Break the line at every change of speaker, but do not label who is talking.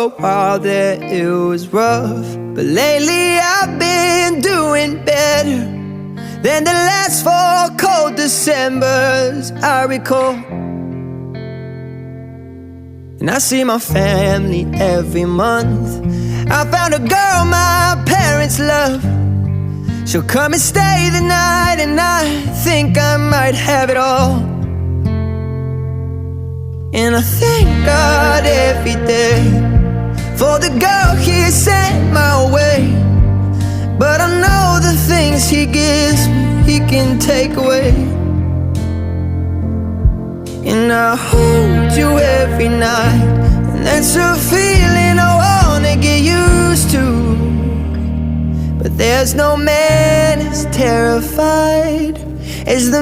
a while there it was rough, but lately I've been doing better than the last 4 cold Decembers I recall. And I see my family every month. I found a girl my parents love. She'll come and stay the night, and I think I might have it all. And I thank God every day for the girl He sent my way. But I know the things He gives me, He can take away. And I hold you every night, and that's a feeling I wanna get used to. But there's no man as terrified as the